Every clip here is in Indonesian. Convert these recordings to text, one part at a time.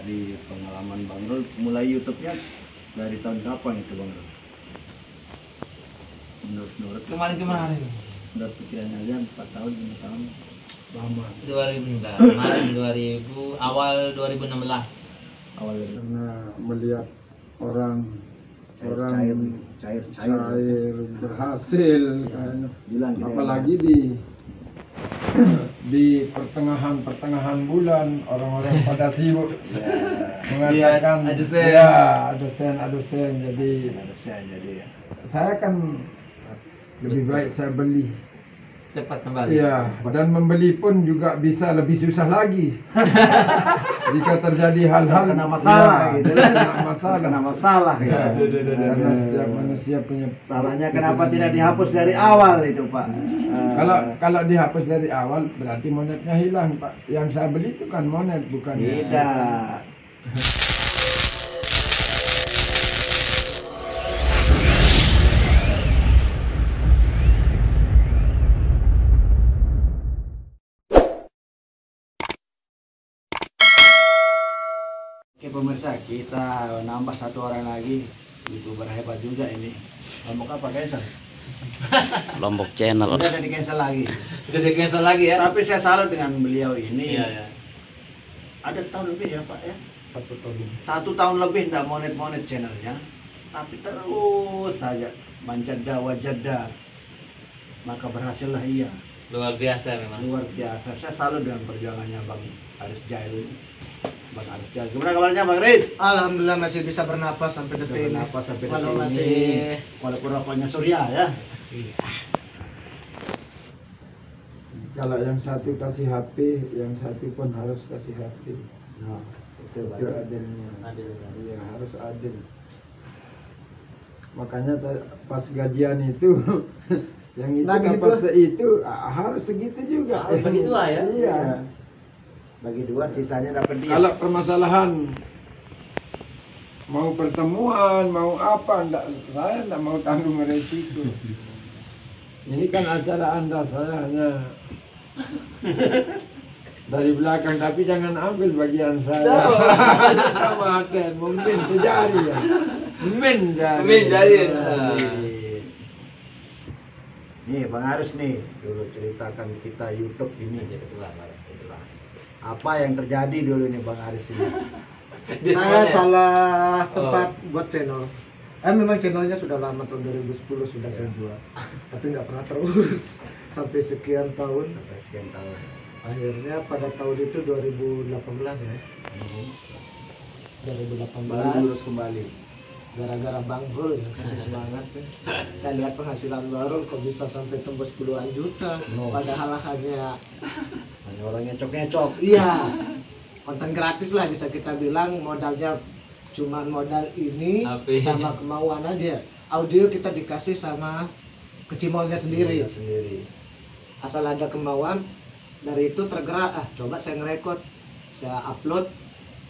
dari pengalaman Bang Rul, mulai YouTube-nya dari tahun kapan itu Bang Rul? Menurut Kemarin. menurut pikirannya aja 4 tahun 5 tahun lama 2000 awal 2016. awal dari karena melihat orang cair berhasil kan. bilang gitu Apalagi di pertengahan bulan orang-orang pada sibuk mengatakan ada sen jadi saya kan lebih baik saya beli. Cepat kembali. Iya, dan membeli pun juga bisa lebih susah lagi. Jika terjadi hal-hal kena masalah ya, gitu kena masalah ya. Karena setiap manusia punya Salahnya kenapa tidak dihapus dari awal itu Pak? kalau dihapus dari awal berarti monetnya hilang, Pak. Yang saya beli itu kan monet bukan Tidak. Oke pemirsa, kita nambah 1 orang lagi, YouTuber hebat juga ini. Lombok apa cancel? Lombok Channel. Udah di cancel lagi. Udah di cancel lagi ya. Tapi saya salut dengan beliau ini. Iya. Ada setahun lebih ya Pak ya? 1 tahun. 1 tahun lebih nggak monet channelnya, tapi terus saja manjada wajada. Maka berhasillah ia. Luar biasa memang. Luar biasa. Saya salut dengan perjuangannya Bang Aris Jail. Bang Aris Jail. Gimana kabarnya Bang Aris? Alhamdulillah masih bisa bernapas sampai detik ini. Kenapa sampai Kalau detik masih ini? Walaupun rokoknya Surya ya. Kalau yang satu kasih HP, yang satu pun harus kasih HP. Nah, itu Itu adilnya. Adil. Iya, harus adil. Makanya pas gajian itu yang itu Nah, dapat gitu. seitu harus segitu juga. Harus bagi 2 ya? Iya. Bagi 2 sisanya dapat dia. Kalau permasalahan mau pertemuan, mau apa, saya enggak mau tanggung resiko. Ini kan acara Anda, saya hanya dari belakang, tapi jangan ambil bagian saya. Kamaten, mungkin terjadi ya. Min jadi. Nih Bang Aris nih, dulu ceritakan kita YouTube ini. Apa yang terjadi dulu nih Bang Aris ini? saya salah tempat buat channel. Memang channelnya sudah lama, tahun 2010 sudah saya jual, tapi nggak pernah terurus sampai sekian tahun. Sampai sekian tahun. Akhirnya pada tahun itu 2018 ya. 2018 Lurus kembali. gara-gara Bang Rul yang kasih semangat ya. Saya lihat penghasilan baru kok bisa sampai tembus puluhan juta. No. Padahal hanya Orang nyocok-nyocok. iya konten gratis lah bisa kita bilang, modalnya cuman modal ini Tapi- sama kemauan aja. Audio kita dikasih sama kecimolnya sendiri. Asal ada kemauan, dari itu tergerak, coba saya ngerekod, saya upload,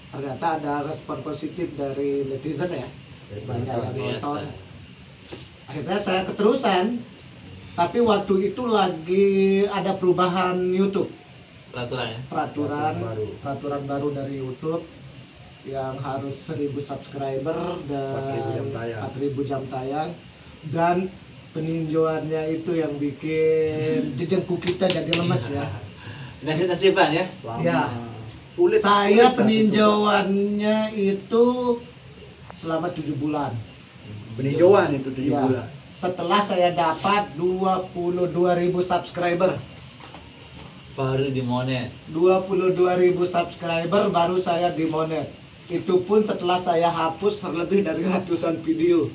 ternyata ada respon positif dari netizen ya, banyak yang nonton. Akhirnya saya keterusan, tapi waktu itu lagi ada perubahan YouTube, Peraturan ya. peraturan baru dari YouTube yang harus 1000 subscriber dan 4000 jam tayang, dan peninjauannya itu yang bikin jejengku kita jadi lemes ya. Nasib-nasiban ya. Ya. Sulit. Saya peninjauannya itu selama 7 bulan. Peninjauan itu 7 Ya. bulan. Setelah saya dapat 22.000 subscriber. Baru di monet. 22.000 subscriber baru saya dimonet. Itu pun setelah saya hapus terlebih dari ratusan video.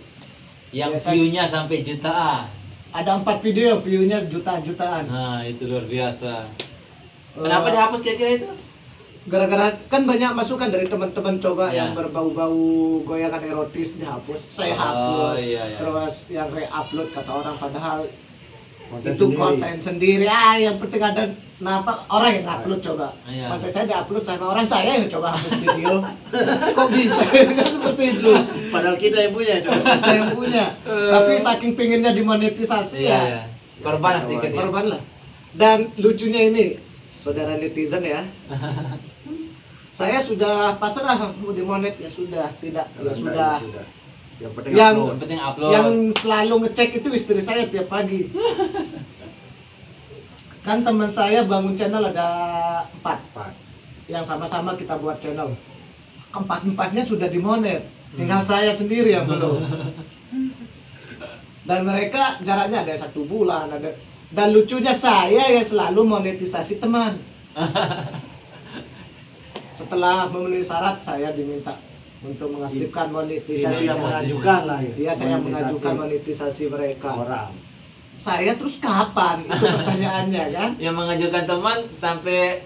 Yang Biasa- view-nya sampai jutaan. Ada 4 video, view-nya jutaan. Nah, itu luar biasa. Eh, Kenapa dihapus kira-kira itu? Gara-gara kan banyak masukan dari teman-teman coba Ya. yang berbau-bau goyangan erotis dihapus. Saya hapus. iya. Terus yang re-upload kata orang, padahal Konten itu sendiri. konten sendiri. Yang penting ada orang yang upload coba. Iya. Konten saya diupload sama orang, saya yang coba hapus video. Kok bisa kan seperti itu? Padahal kita yang punya itu. Kita yang punya. Tapi saking pinginnya dimonetisasi Iya, ya, iya. Korban lah sedikit ya. korban lah. Dan lucunya ini, saudara netizen ya, Saya sudah pasrah mau dimonet ya sudah, tidak ya sudah. Yang penting Yang- upload. Yang penting upload. Yang selalu ngecek itu istri saya tiap pagi. Kan teman saya bangun channel ada 4 yang sama-sama kita buat channel. Keempat-empatnya sudah dimonet, tinggal saya sendiri yang belum. Dan mereka jaraknya ada 1 bulan, ada. Dan lucunya saya yang selalu monetisasi teman. Setelah memenuhi syarat saya diminta untuk mengaktifkan monetisasi Yang mengajukan lah ya. Iya, saya mengajukan monetisasi mereka. Saya terus kapan? Itu pertanyaannya kan? Yang mengajukan teman sampai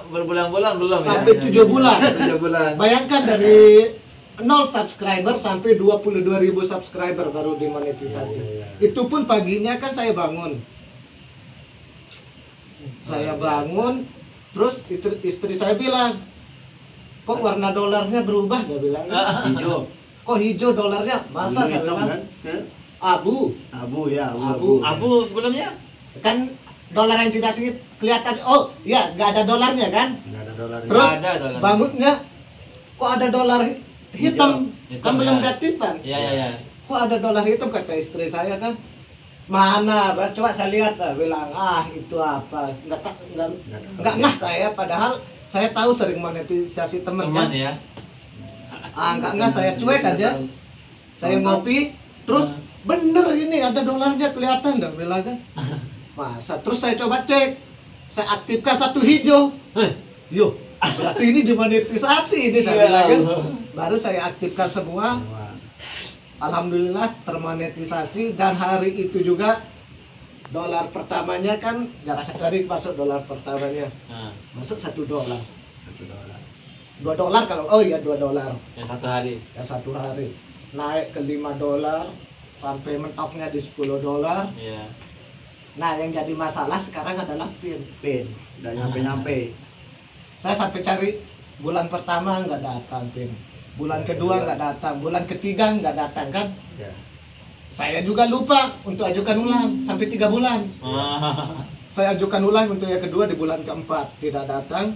berbulan-bulan belum Sampai ya? 7 bulan. 7 bulan. Bayangkan dari 0 subscriber sampai 22.000 subscriber baru dimonetisasi. Iya. Itu pun paginya kan saya bangun. Saya bangun, terus istri saya bilang, kok warna dolarnya berubah? Dia bilang, Hijau. kok hijau dolarnya? Masa saya Hitam bilang, kan? abu. Abu ya, Abu. Abu sebelumnya? Kan dolar yang tidak sedikit kelihatan. Oh iya, nggak ada dolarnya kan? Enggak ada dolarnya. Terus Ada dolar. bangunnya, kok ada dolar hitam? Hitam, Kan belum ya. diaktifkan. Iya, iya, iya. Kok ada dolar hitam, kata istri saya kan? Mana? Coba saya lihat, saya bilang, itu apa? Nggak ngah saya, padahal saya tahu sering monetisasi teman Teman kan? ya. Nggak ngah, saya cuek aja. Saya ngopi, terus bener ini ada dolarnya kelihatan, dah bilang kan? Masa? Terus saya coba cek, saya aktifkan 1 hijau. Yo, berarti ini dimonetisasi ini saya Ya bilang kan? Allah. Baru saya aktifkan semua. Alhamdulillah termonetisasi, dan hari itu juga dolar pertamanya kan jarak 1 hari masuk dolar pertamanya. Nah, Masuk $1. $1. $2 kalau, oh iya $2. yang 1 hari. Ya 1 hari. Naik ke $5 sampai mentoknya di $10. Iya. Nah, yang jadi masalah sekarang adalah PIN. Pin, udah nyampe. Saya sampai cari bulan pertama nggak datang PIN. Bulan kedua nggak datang, bulan ketiga nggak datang kan? Ya. Saya juga lupa untuk ajukan ulang sampai 3 bulan. Saya ajukan ulang untuk yang kedua di bulan keempat, tidak datang.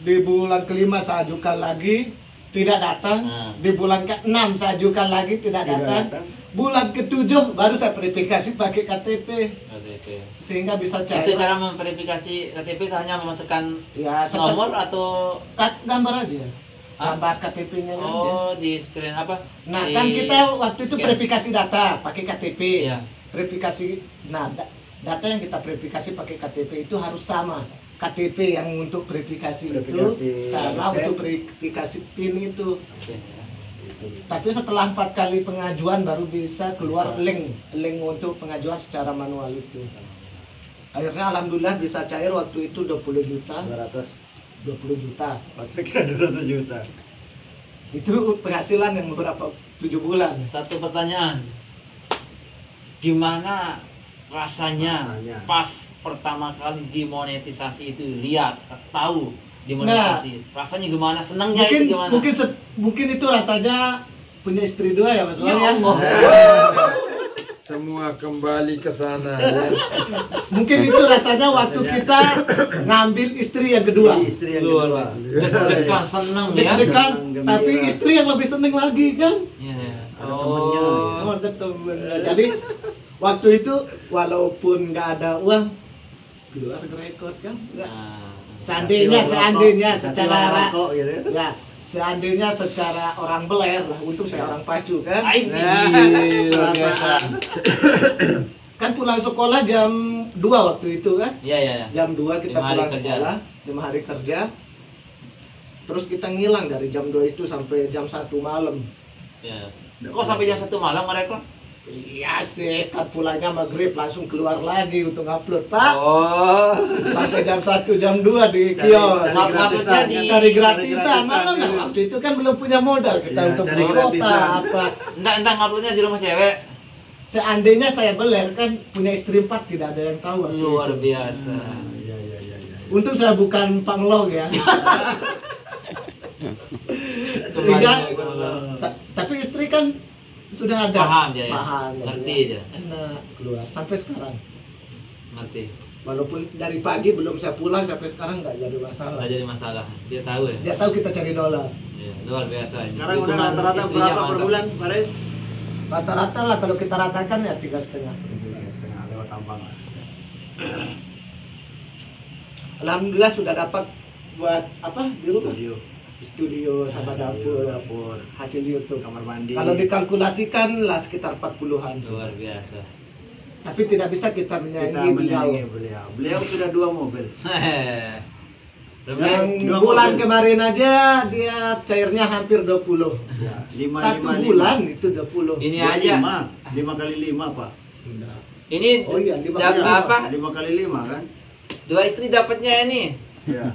Di bulan kelima saya ajukan lagi, tidak datang. Di bulan ke-6 saya ajukan lagi, tidak datang. Bulan ke-7 baru saya verifikasi pakai KTP KTP. sehingga bisa Itu cair. cara memverifikasi KTP itu hanya memasukkan Ya, nomor atau gambar aja. Gambar KTP-nya aja. oh di screen apa? Nah, Di- kan kita waktu itu scan. verifikasi data pakai KTP. Iya. Verifikasi, nah data yang kita verifikasi pakai KTP itu harus sama. KTP yang untuk verifikasi, Verifikasi itu sama persen. untuk verifikasi PIN itu. Oke, ya. Tapi setelah 4 kali pengajuan baru bisa keluar link untuk pengajuan secara manual itu. Akhirnya alhamdulillah bisa cair waktu itu 20 juta. 20 juta. Pasti kira 200 juta. Itu penghasilan yang beberapa 7 bulan. Satu pertanyaan. Gimana rasanya pas pertama kali dimonetisasi itu, lihat, tahu dimonetisasi? Rasanya gimana? Senangnya Mungkin itu gimana? mungkin itu rasanya punya istri 2 ya Mas Ya Lon, ya. Allah. Semua kembali ke sana ya. Mungkin itu rasanya waktu kita ngambil istri yang kedua. Istri yang Luar kedua. deg-degan, seneng ya. Deg-degan, Senang, tapi gembira. istri yang lebih seneng lagi kan. Iya. Ada temennya. Oh, ada temennya. Jadi waktu itu walaupun nggak ada uang, keluar rekod kan. Nggak. Nah, Seandainya Dikasih secara uang rokok, gitu ya. ya, seandainya secara orang beler lah, untung saya orang Pacu kan. Aing Luar biasa. Kan pulang sekolah jam 2 waktu itu kan. Iya, iya, iya. Jam 2 kita 5 hari pulang kerja. sekolah, 5 hari kerja. Terus kita ngilang dari jam 2 itu sampai jam 1 malam. Iya. Kok sampai jam 1 malam mereka? Iya sih, kan pulangnya maghrib langsung keluar lagi untuk upload Pak. Oh. Sampai jam 1 jam 2 di Cari- kios. cari gratisan. Cari gratisan, malah nggak dulu. waktu itu kan belum punya modal kita Iya, untuk cari beli gratisan. kota apa. Entah nguploadnya di rumah cewek. Seandainya saya beler kan punya istri 4 tidak ada yang tahu. waktu Luar itu. biasa. Iya. Untung saya bukan panglog ya. Sehingga tapi istri kan sudah ada. Paham dia ya? Paham. Ngerti ya. dia. Enak keluar sampai sekarang. Ngerti. Walaupun dari pagi belum saya pulang sampai sekarang nggak jadi masalah. Nggak jadi masalah. Dia tahu ya. Dia tahu kita cari dolar. Iya, luar biasa. Ini Sekarang udah dukungan rata-rata istrinya berapa per mantap. bulan, Faris? Rata-rata lah kalau kita ratakan ya 3,5. 3,5 lewat tambang. Alhamdulillah sudah dapat buat apa di rumah? Studio, Sama dapur. dapur, Hasil YouTube. kamar mandi. Kalau dikalkulasikan lah sekitar 40-an. Luar biasa. Tapi tidak bisa kita kita menyaingi beliau. menyaingi beliau. Beliau sudah 2 mobil. Yang Dua bulan mobil. kemarin aja dia cairnya hampir 20. Ya, 5 Satu bulan itu 20. Ini aja. 5 kali 5, Pak. Ini Oh iya, 5 dapat kali apa? 5 kali 5 kan? 2 istri dapatnya ini. Ya.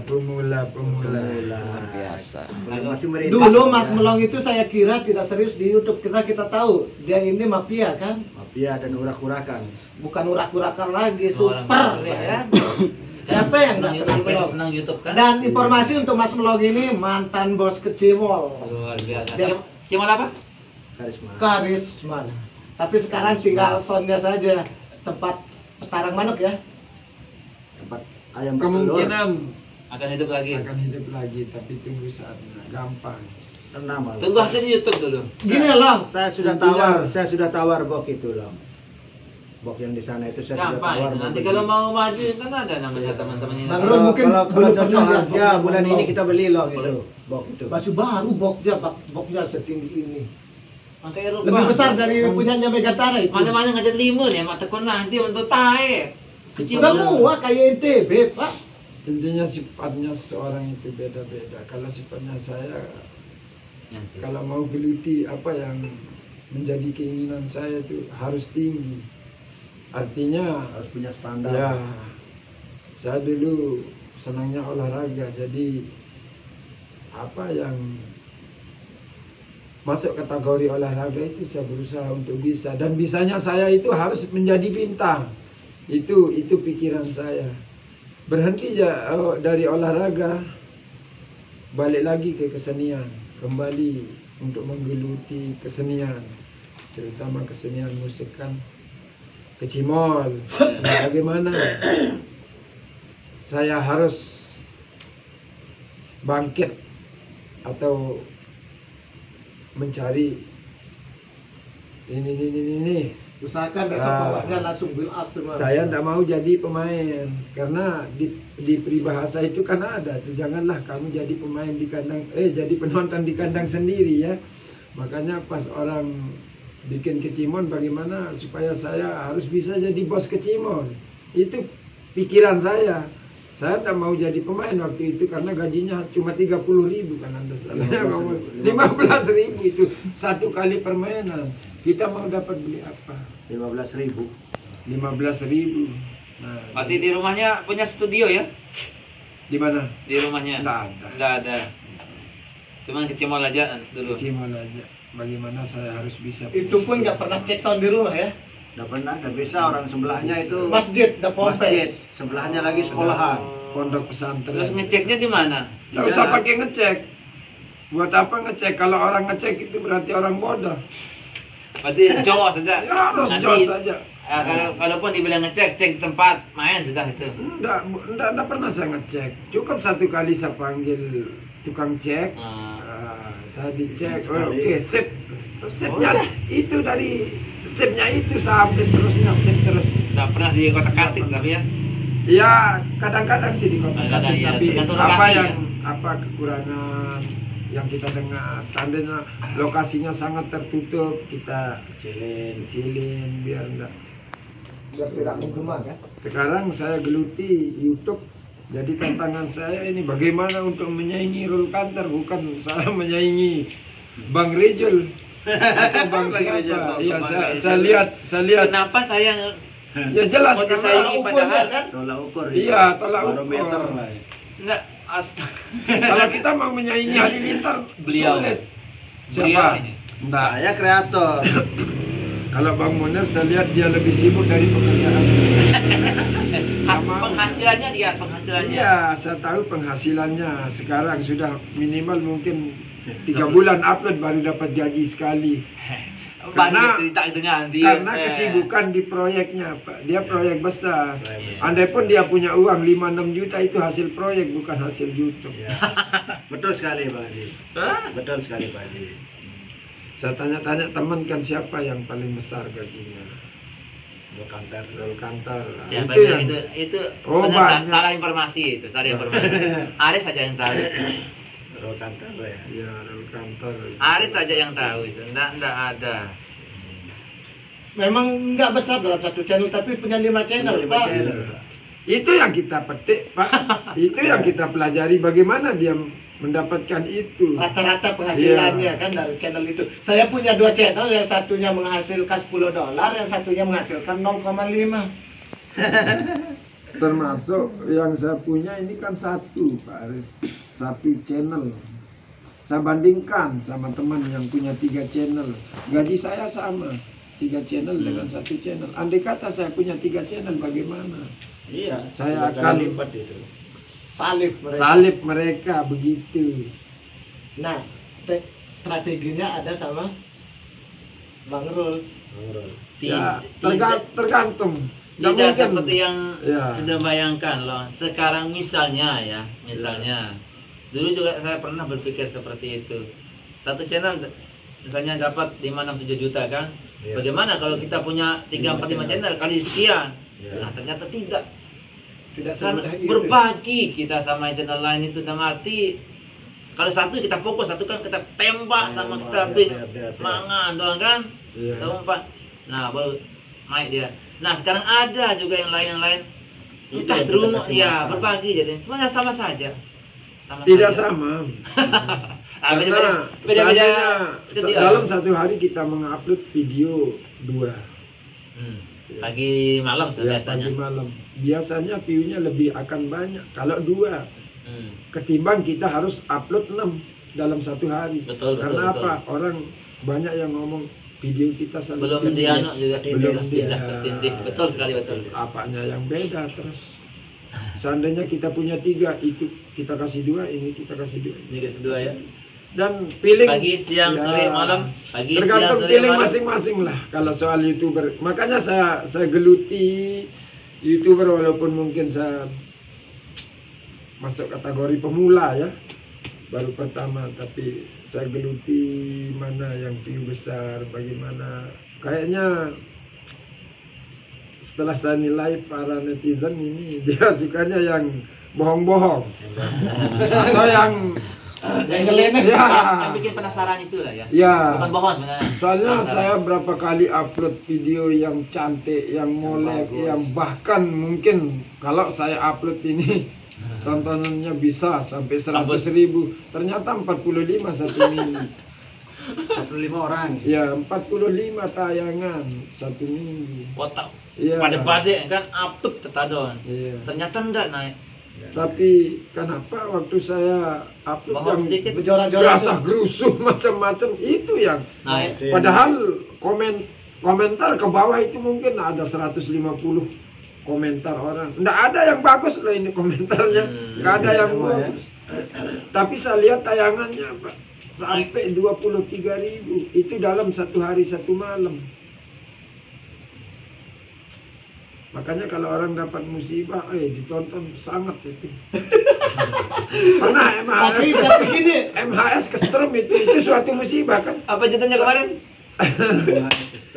Pemula. Biasa. Masih merintah. Dulu Mas Melong itu saya kira tidak serius di YouTube karena kita tahu dia ini mafia kan, Mafia dan urak-urakan. bukan urak-urakan lagi, Orang super orang. ya kan. Siapa yang nggak kenal Melong? Senang YouTube kan? Dan informasi untuk Mas Melong ini mantan bos kecimol, Luar biasa. Dia- Cuma apa? Karisma. karisma. Tapi sekarang tinggal soundnya saja, tempat petarang manuk ya. Tempat ayam bertelur. Kemungkinan Akan hidup lagi. akan hidup lagi, tapi tunggu saatnya. Gampang. Renam. Bang. Tunggu hasil YouTube dulu. Gini loh, Saya sudah Intinya- tawar bok itu loh. Bok yang di sana itu saya sudah Gampang tawar. itu. Nanti Bok kalau itu. mau maju kan ada namanya teman-teman ini. Bang Kalau Rul mungkin kalau belum cocok pernah lihat harga bok bulan Melong. ini kita beli loh gitu. Bok itu. Masih baru boknya, boknya setinggi ini. Pakai Eropa. Lebih besar dari punyanya Megatara itu. Mana-mana ngajak limur ya, mak tekun nanti untuk tae. Semua kayak NTB, Pak. Intinya sifatnya seorang itu beda-beda. Kalau sifatnya saya, kalau mau geluti apa yang menjadi keinginan saya itu harus tinggi. Artinya Harus punya standar. ya, saya dulu senangnya olahraga, jadi apa yang masuk kategori olahraga itu saya berusaha untuk bisa, dan bisanya saya itu harus menjadi bintang. Itu pikiran saya. Berhenti dari olahraga, balik lagi ke kesenian, kembali untuk menggeluti kesenian, terutama kesenian musik kan, kecimol. Bagaimana saya harus bangkit atau mencari ini. Usahakan besok bawahnya langsung build up semua. Saya tidak mau jadi pemain karena di peribahasa itu kan ada tuh, janganlah kamu jadi pemain di kandang, jadi penonton di kandang sendiri ya. Makanya pas orang bikin kecimon, bagaimana supaya saya harus bisa jadi bos kecimon, itu pikiran saya. Saya tidak mau jadi pemain waktu itu karena gajinya cuma 30.000 kan, Anda salah. 15.000 itu satu kali permainan. Kita mau dapat beli apa? 15.000. 15.000. Nah, Berarti di rumahnya punya studio ya? di mana? Di rumahnya? Nggak ada. Nggak ada. Cuman kecimol aja dulu. Kecimol aja. Bagaimana saya harus bisa? Itu pun nggak pernah cek sound di rumah ya. Nggak pernah, nggak bisa, orang sebelahnya itu Masjid, the masjid, Pompes. sebelahnya lagi sekolahan. Pondok pesantren. Terus ngeceknya di mana? Nggak usah pakai ngecek. Buat apa ngecek? Kalau orang ngecek itu berarti orang bodoh. Berarti cowok saja. Ya harus Nanti, jos saja. kalaupun dibilang ngecek, cek di tempat main sudah itu. Enggak pernah saya ngecek. Cukup satu kali saya panggil tukang cek. Nah, Saya dicek. Sekali. Oh, oke, sip. Sipnya itu dari sipnya itu sampai seterusnya sip terus. nggak pernah di kotak-katik tapi ya. Ya kadang-kadang sih di kota Kadang-kadang, ya, tapi tergantung apa lokasi, yang ya. apa kekurangan yang kita dengar, seandainya lokasinya sangat tertutup, kita kecilin biar enggak. Biar tidak menggema kan. Sekarang saya geluti YouTube, jadi tantangan saya ini bagaimana untuk menyaingi Rul Kanter, bukan saya menyaingi Bang Rejul atau Bang Bang Rejul, siapa. Bang Iya, Rejul. saya lihat. Kenapa saya Ya jelas mau karena disaingi padahal kan? Tolak ukur. Iya, tolak barometer ukur. lah. enggak astaga. Kalau kita mau menyaingi Halilintar, Beliau. sulit. Beliau Siapa? ini. Enggak. Saya kreator. Kalau Bang Munir saya lihat dia lebih sibuk dari pekerjaan. Penghasilannya lihat penghasilannya. Iya, saya tahu penghasilannya. Sekarang sudah minimal mungkin 3 bulan upload baru dapat gaji sekali. Banyak cerita itu nanti. Karena kesibukan di proyeknya, Pak. Dia proyek besar. Andai pun dia punya uang 5-6 juta itu hasil proyek, bukan hasil YouTube. Ya. Betul sekali Pak Haji. Betul sekali Pak Haji. Saya tanya-tanya teman kan siapa yang paling besar gajinya? Rul Kantar. Siapa Itu yang yang itu Oh, sebenarnya banyak. salah informasi itu, salah informasi. Aris saja yang tahu. Rul Kantar ya. Ya, Rul Kantar. Aris saja yang tahu itu. Enggak ada. Memang nggak besar dalam satu channel, tapi punya 5 channel, Lima Pak. channel. Itu yang kita petik, Pak. Itu yang kita pelajari bagaimana dia mendapatkan itu. Rata-rata penghasilannya kan dari channel itu. Saya punya 2 channel, yang satunya menghasilkan $10, yang satunya menghasilkan 0,5. Termasuk yang saya punya ini kan satu, Pak Aris. Satu channel. Saya bandingkan sama teman yang punya 3 channel. Gaji saya sama. 3 channel dengan 1 channel. Andai kata saya punya 3 channel, bagaimana? Iya. Saya tiga akan kali lipat itu. Salib mereka. salib mereka begitu. Nah, strateginya ada sama Bang Rul. Ya, Tidak, tergantung. Nggak tidak mungkin. seperti yang Ya. sudah bayangkan loh. Sekarang misalnya dulu juga saya pernah berpikir seperti itu. Satu channel misalnya dapat 5-6-7 juta kan. Iya. Bagaimana kalau kita punya 3-4-5 channel kali sekian? Iya. Nah, ternyata tidak. Tidak Kan semudah itu. berbagi kita sama channel lain itu dalam arti kalau satu kita fokus, satu kan kita tembak sama kita biar. mangan doang kan, Iya. kita umpat. Nah baru naik dia. Nah sekarang ada juga yang lain Itu entah yang terumah kita kasih ya makan. berbagi jadi semuanya sama saja. Tidak saja. sama. Ah, Karena beda-beda seandainya dalam satu hari kita mengupload video 2. Pagi malam Ya, biasanya. pagi malam. Biasanya view-nya lebih akan banyak kalau 2. Hmm. Ketimbang kita harus upload 6 dalam satu hari. Betul, Karena betul. apa? Orang banyak yang ngomong video kita selalu Belum tindih. dianu juga Belum tidak tertindih. Betul sekali betul. Apanya yang beda terus. Seandainya kita punya 3, itu kita kasih 2, ini kita kasih 2. Ini kedua ya. Dan feeling Pagi, siang, ya, sore, malam. Pagi, tergantung siang, sore, feeling malam. masing-masing lah kalau soal YouTuber. Makanya saya geluti YouTuber walaupun mungkin saya masuk kategori pemula ya, baru pertama, tapi saya geluti mana yang view besar, bagaimana. Kayaknya setelah saya nilai para netizen ini dia sukanya yang bohong-bohong atau yang Yang ya, Yang bikin penasaran itu lah ya. ya. Bukan bohong sebenarnya. Soalnya Penasaran. saya berapa kali upload video yang cantik, yang molek, yang bahkan mungkin kalau saya upload ini tontonannya bisa sampai 100.000. Ternyata 45 satu minggu. 45 orang. Ya, 45 tayangan satu minggu. Otak. Iya. Pada-pada kan upload tetadon. Iya. Ternyata enggak naik. Tapi kenapa waktu saya upload Bohong yang sedikit. Berjorak-jorak. gerasah gerusuh macam-macam itu yang Naik. padahal komentar ke bawah itu mungkin ada 150 komentar orang. Nggak ada yang bagus loh ini komentarnya. Nggak ada yang semua ya. bagus. Tapi saya lihat tayangannya Pak, sampai 23.000 itu dalam satu hari satu malam. Makanya kalau orang dapat musibah, ditonton sangat itu. Pernah Tapi gini, MHS kesetrum itu suatu musibah kan? Apa jatuhnya kemarin?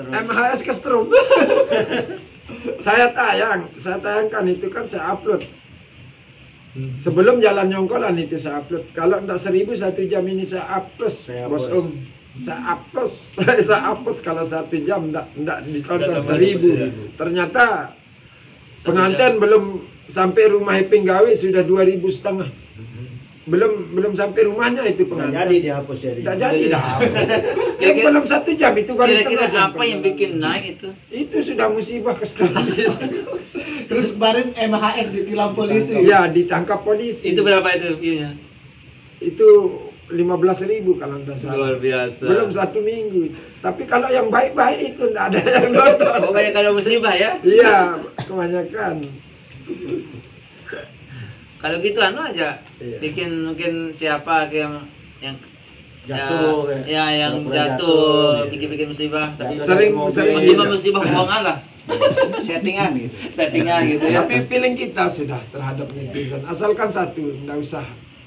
MHS kesetrum. saya tayangkan itu kan saya upload. Sebelum jalan nyongkolan itu saya upload. Kalau enggak 1.000 1 jam ini saya hapus, Saya bos hapus. Saya hapus kalau 1 jam enggak ditonton Enggak 1.000. Ternyata pengantin belum sampai rumah Iping Gawe sudah 2.500. Belum sampai rumahnya itu Nggak pengantin. jadi dihapus ya. Nggak jadi dah. Yang Kira-kira- belum 1 jam itu baru Kira-kira setengah jam apa yang bikin naik itu? itu sudah musibah kesetrum itu. terus kemarin MHS ditilang polisi. Ya ditangkap polisi. Itu berapa itu view-nya? Itu 15.000 kalau tidak salah. Luar biasa. Belum 1 minggu. Tapi kalau yang baik-baik itu tidak ada yang nonton. Oh kayak kalau musibah ya? Iya, kebanyakan. Kalau gitu anu aja Iya. bikin mungkin siapa yang jatuh, ya yang pura-pura jatuh, gitu. bikin musibah, tapi Jatuh sering- dari mobil. sering- musibah bohongan lah, settingan gitu. settingan gitu ya. Tapi feeling kita sudah terhadap netizen. Asalkan satu, nggak usah.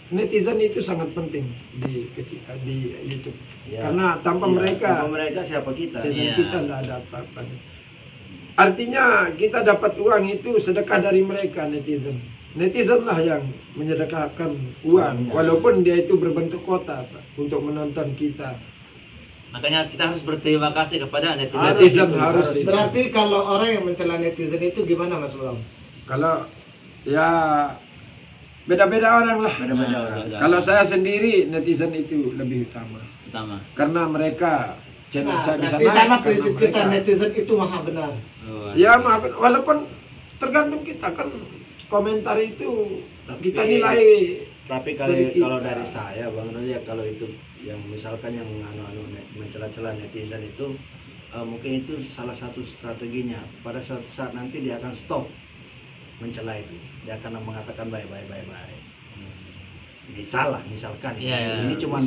Netizen itu sangat penting di YouTube. Ya. Karena tanpa Iya, mereka tanpa mereka siapa kita? channel Iya. kita nggak ada apa-apa. Artinya kita dapat uang itu sedekah dari mereka netizen. Netizen lah yang menyedekahkan uang, Iya. walaupun dia itu berbentuk kota Pak, untuk menonton kita. Makanya kita harus berterima kasih kepada netizen. Netizen itu, harus harus. itu. Berarti kalau orang yang mencela netizen itu gimana Mas Belum? Kalau ya beda-beda orang lah. Beda-beda Nah, orang. beda. Kalau saya sendiri netizen itu lebih utama Pertama. karena mereka channel Nah, saya bisa berarti naik sama karena prinsip kita mereka. netizen itu maha benar. Ya maaf, walaupun tergantung kita kan komentar itu kita nilai. Tapi Dari kalau kita. dari saya Bang Rodi ya, kalau itu yang misalkan yang mencela-cela netizen itu mungkin itu salah satu strateginya. Pada suatu saat nanti dia akan stop mencela itu, dia akan mengatakan bye. Jadi salah misalkan. Iya, iya. Ini cuman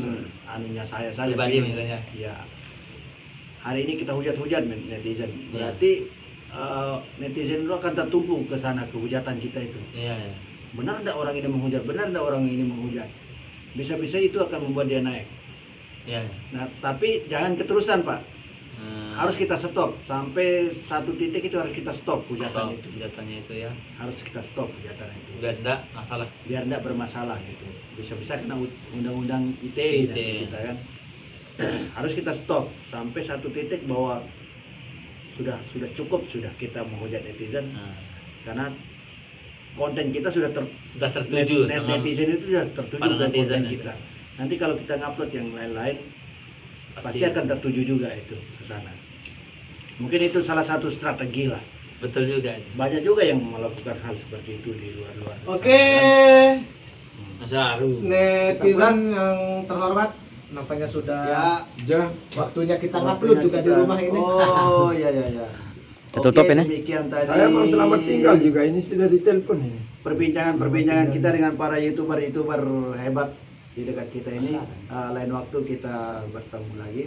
anunya saya saja. Pribadi Tapi, misalnya. ya hari ini kita hujat-hujat netizen, Iya. berarti netizen itu akan tertumpu ke sana, ke hujatan kita itu. Iya, iya. Benar tidak orang ini menghujat, benar tidak orang ini menghujat. Bisa-bisa itu akan membuat dia naik. Iya. Nah, tapi jangan keterusan Pak. Harus kita stop sampai satu titik itu harus kita stop hujatan itu. Hujatannya itu ya. Harus kita stop hujatan itu. Biar enggak masalah. Biar tidak bermasalah gitu. Bisa-bisa kena undang-undang ITE nanti ITE. kita kan. Harus kita stop sampai satu titik bahwa sudah cukup sudah kita menghujat netizen, Nah, karena konten kita sudah sudah tertuju sama netizen itu sudah tertuju para ke netizen konten itu. kita. Nanti kalau kita ngupload yang lain-lain pasti Pasti. akan tertuju juga itu ke sana. Mungkin itu salah satu strategi lah. Betul juga. Banyak juga yang melakukan hal seperti itu di luar-luar. Oke, Saru. netizen yang terhormat, nampaknya sudah Ja, waktunya kita ngupload juga di rumah ini. Oh iya. Kita tutup ini. Demikian tadi. saya mau selamat tinggal juga, ini sudah ditelepon ini. Perbincangan kita dengan para youtuber hebat di dekat kita ini. Lain waktu kita bertemu lagi.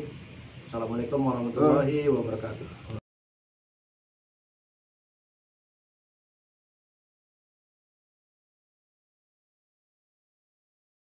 Assalamualaikum warahmatullahi wabarakatuh.